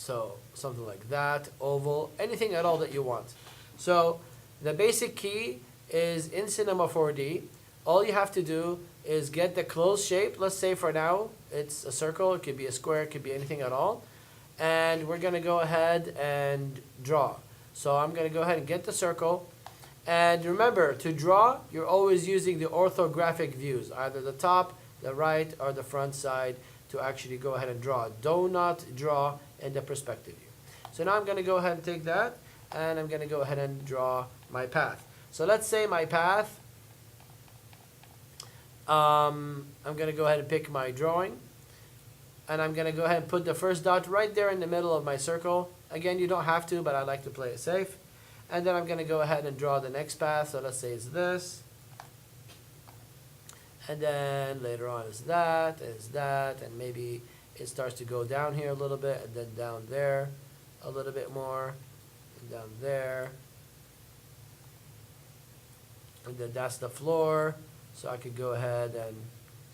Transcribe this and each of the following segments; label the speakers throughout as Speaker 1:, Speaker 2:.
Speaker 1: So something like that, oval, anything at all that you want. So the basic key is in Cinema 4D, all you have to do is get the closed shape. Let's say for now it's a circle, it could be a square, it could be anything at all. And we're going to go ahead and draw. So I'm going to go ahead and get the circle. And remember, to draw, you're always using the orthographic views, either the top, the right, or the front side to actually go ahead and draw. Do not draw in the perspective view. So now I'm going to go ahead and take that, and I'm going to go ahead and draw my path. So let's say my path, I'm going to go ahead and pick my drawing, and I'm going to go ahead and put the first dot right there in the middle of my circle. Again, you don't have to, but I like to play it safe. And then I'm going to go ahead and draw the next path. So let's say it's this. And then later on is that, and maybe it starts to go down here a little bit, and then down there a little bit more, and down there. And then that's the floor. So I could go ahead and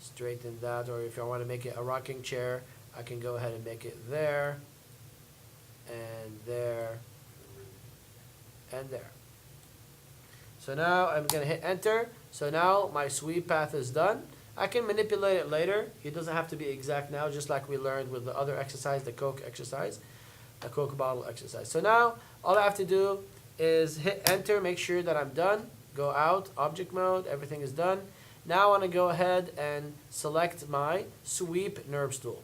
Speaker 1: straighten that, or if I want to make it a rocking chair, I can go ahead and make it there, and there, and there. So now I'm going to hit enter. So now my sweep path is done. I can manipulate it later. It doesn't have to be exact now, just like we learned with the other exercise, the Coke exercise, the Coke bottle exercise. So now all I have to do is hit enter, make sure that I'm done. Go out, object mode, everything is done. Now I want to go ahead and select my sweep NURBS tool.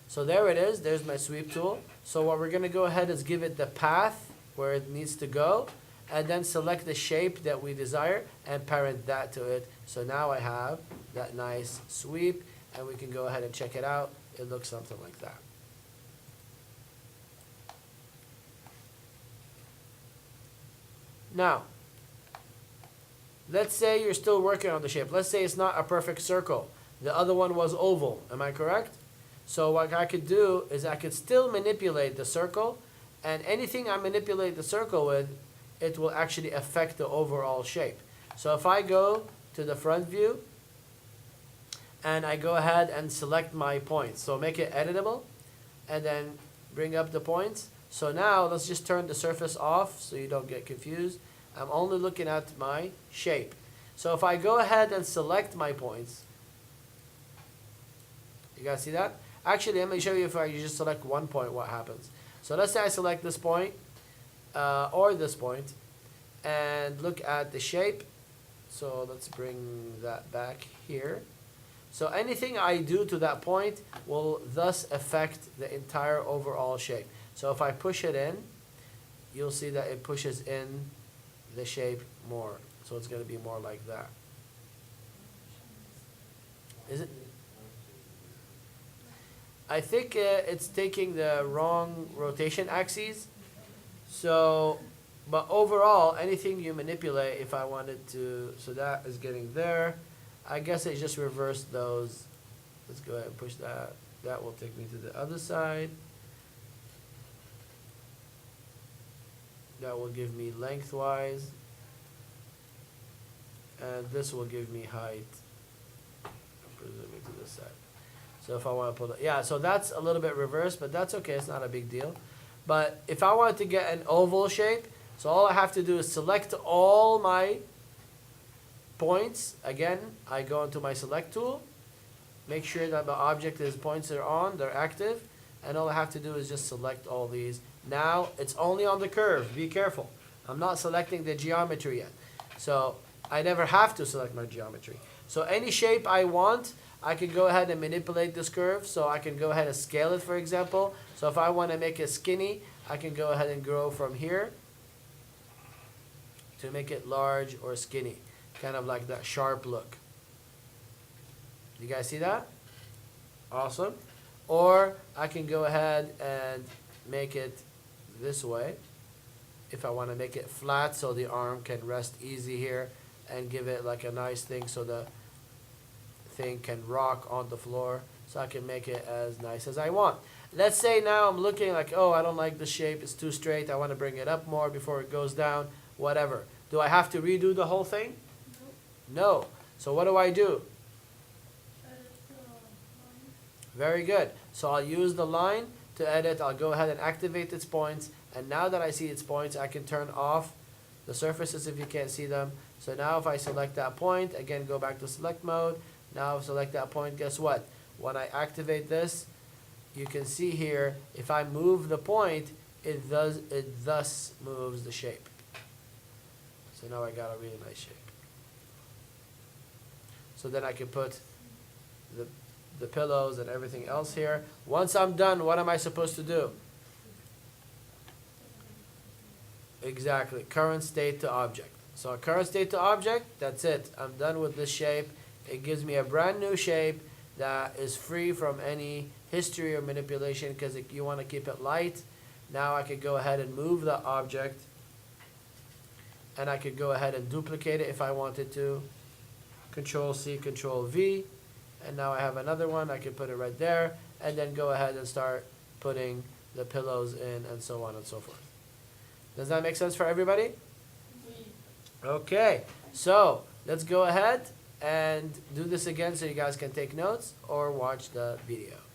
Speaker 1: So there it is, there's my sweep tool. So what we're going to go ahead is give it the path where it needs to go, and then select the shape that we desire and parent that to it. So now I have that nice sweep, and we can go ahead and check it out. It looks something like that. Now, let's say you're still working on the shape. Let's say it's not a perfect circle. The other one was oval. Am I correct? So what I could do is I could still manipulate the circle, and anything I manipulate the circle with, it will actually affect the overall shape. So if I go to the front view and I go ahead and select my points, so make it editable, and then bring up the points. So now let's just turn the surface off so you don't get confused. I'm only looking at my shape. So if I go ahead and select my points, you guys see that? Actually, let me show you if I just select one point, what happens. So let's say I select this point or this point and look at the shape. So let's bring that back here. So anything I do to that point will thus affect the entire overall shape. So if I push it in, you'll see that it pushes in the shape more. So it's going to be more like that. Is it? I think it's taking the wrong rotation axes. So, but overall, anything you manipulate, if I wanted to, so that is getting there. I guess it just reversed those. Let's go ahead and push that. That will take me to the other side. That will give me lengthwise. And this will give me height. Presumably to this side. So if I want to pull it, yeah, so that's a little bit reversed, but that's okay, it's not a big deal. But if I wanted to get an oval shape, so all I have to do is select all my points. Again, I go into my select tool, make sure that my object is points are on, they're active, and all I have to do is just select all these. Now it's only on the curve, be careful. I'm not selecting the geometry yet. So I never have to select my geometry. So any shape I want, I can go ahead and manipulate this curve. So I can go ahead and scale it, for example. So if I want to make it skinny, I can go ahead and grow from here to make it large or skinny. Kind of like that sharp look. You guys see that? Awesome. Or I can go ahead and make it this way. If I want to make it flat so the arm can rest easy here and give it like a nice thing so the thing can rock on the floor, so I can make it as nice as I want. Let's say now I'm looking like, oh, I don't like the shape, it's too straight, I want to bring it up more before it goes down, whatever. Do I have to redo the whole thing? No. So what do I do? Very good. So I'll use the line to edit. I'll go ahead and activate its points. And now that I see its points, I can turn off the surfaces if you can't see them. So now if I select that point, again, go back to select mode. Now select that point, guess what? When I activate this, you can see here, if I move the point, it thus moves the shape. So now I got a really nice shape. So then I can put the pillows and everything else here. Once I'm done, what am I supposed to do? Exactly, current state to object. So current state to object, that's it. I'm done with this shape. It gives me a brand new shape that is free from any history or manipulation because you want to keep it light. Now I could go ahead and move the object, and I could go ahead and duplicate it if I wanted to. Control C, Control V, and now I have another one. I can put it right there, and then go ahead and start putting the pillows in, and so on and so forth. Does that make sense for everybody? Okay, so let's go ahead and do this again so you guys can take notes or watch the video.